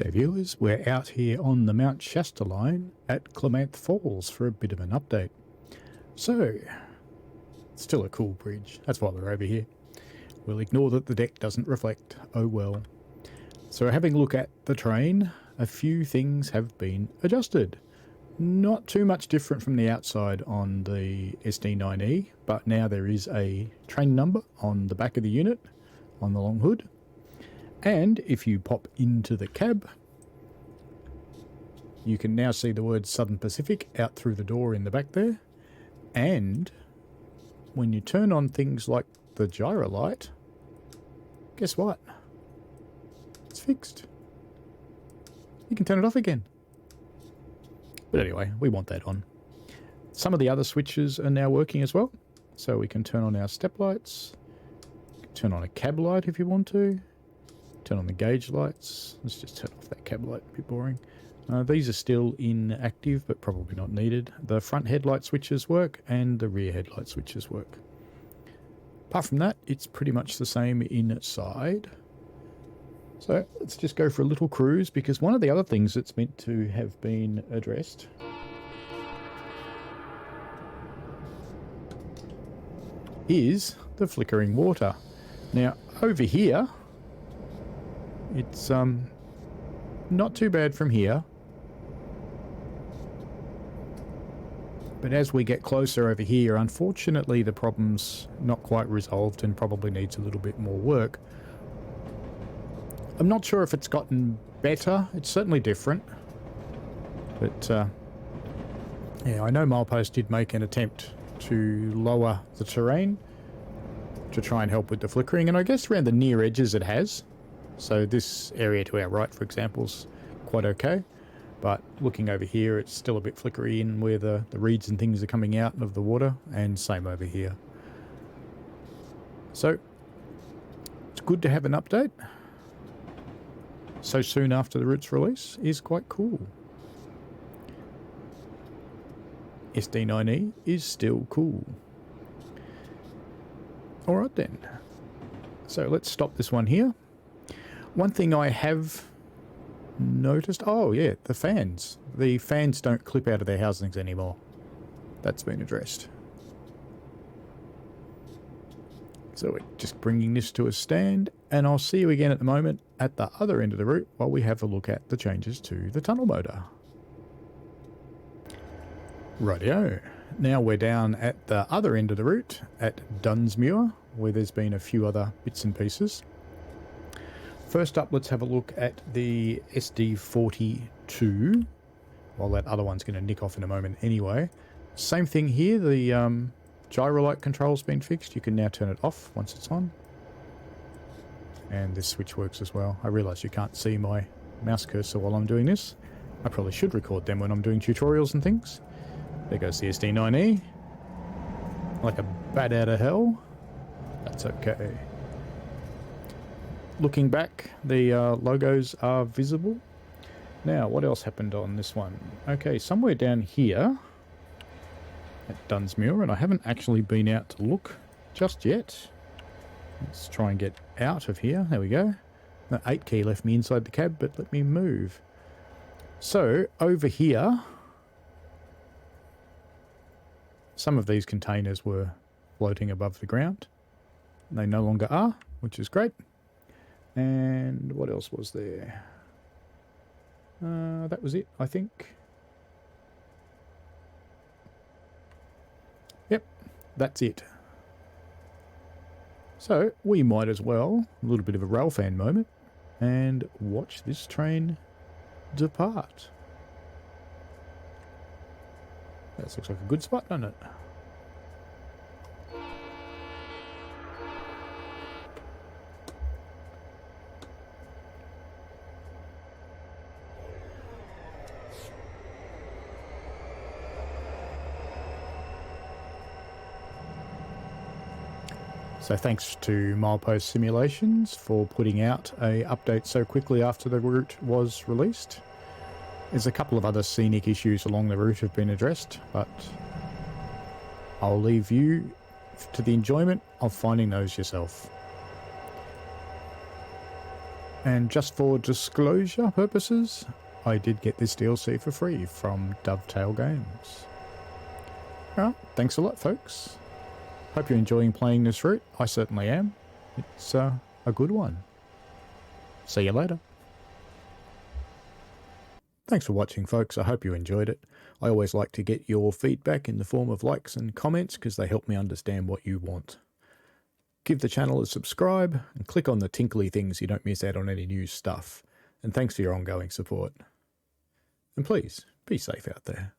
G'day viewers, we're out here on the Mt Shasta Line at Klamath Falls for a bit of an update. So, it's still a cool bridge, that's why we're over here. We'll ignore that the deck doesn't reflect, oh well. So having a look at the train, a few things have been adjusted. Not too much different from the outside on the SD9E, but now there is a train number on the back of the unit, on the long hood. And if you pop into the cab, you can now see the word Southern Pacific out through the door in the back there. And when you turn on things like the gyro light, guess what? It's fixed. You can turn it off again. But anyway, we want that on. Some of the other switches are now working as well. So we can turn on our step lights, turn on a cab light if you want to. Turn on the gauge lights. Let's just turn off that cab light, a bit boring. These are still inactive, but probably not needed. The front headlight switches work, and the rear headlight switches work. Apart from that, it's pretty much the same inside. So let's just go for a little cruise, because one of the other things that's meant to have been addressed is the flickering water. Now, over here, it's not too bad from here, but as we get closer over here, unfortunately the problem's not quite resolved and probably needs a little bit more work. I'm not sure if it's gotten better. It's certainly different, but yeah, I know Milepost did make an attempt to lower the terrain to try and help with the flickering, and I guess around the near edges it has. So this area to our right, for example, is quite okay. But looking over here, it's still a bit flickery in where the reeds and things are coming out of the water, and same over here. So it's good to have an update so soon after the route's release is quite cool. SD9E is still cool. Alright then. So let's stop this one here. One thing I have noticed, oh yeah, the fans. The fans don't clip out of their housings anymore. That's been addressed. So we're just bringing this to a stand, and I'll see you again at the moment at the other end of the route while we have a look at the changes to the tunnel motor. Rightio. Now we're down at the other end of the route at Dunsmuir, where there's been a few other bits and pieces. First up, let's have a look at the SD42, while that other one's going to nick off in a moment anyway. Same thing here, the gyro light control's been fixed. You can now turn it off once it's on. And this switch works as well. I realise you can't see my mouse cursor while I'm doing this. I probably should record them when I'm doing tutorials and things. There goes the SD9E. Like a bat out of hell. That's okay. Looking back, the logos are visible. Now, what else happened on this one? Okay, somewhere down here at Dunsmuir, and I haven't actually been out to look just yet. Let's try and get out of here. There we go. The 8 key left me inside the cab, but let me move. So, over here, some of these containers were floating above the ground. They no longer are, which is great. And what else was there? That was it, I think. Yep, that's it. So we might as well, a little bit of a rail fan moment, and watch this train depart. That looks like a good spot, doesn't it? So thanks to Milepost Simulations for putting out a update so quickly after the route was released. There's a couple of other scenic issues along the route have been addressed, but I'll leave you to the enjoyment of finding those yourself. And just for disclosure purposes, I did get this DLC for free from Dovetail Games. Alright, thanks a lot, folks. Hope you're enjoying playing this route. I certainly am. It's a good one. See you later. Thanks for watching, folks. I hope you enjoyed it. I always like to get your feedback in the form of likes and comments because they help me understand what you want. Give the channel a subscribe and click on the tinkly things so you don't miss out on any new stuff. And thanks for your ongoing support. And please, be safe out there.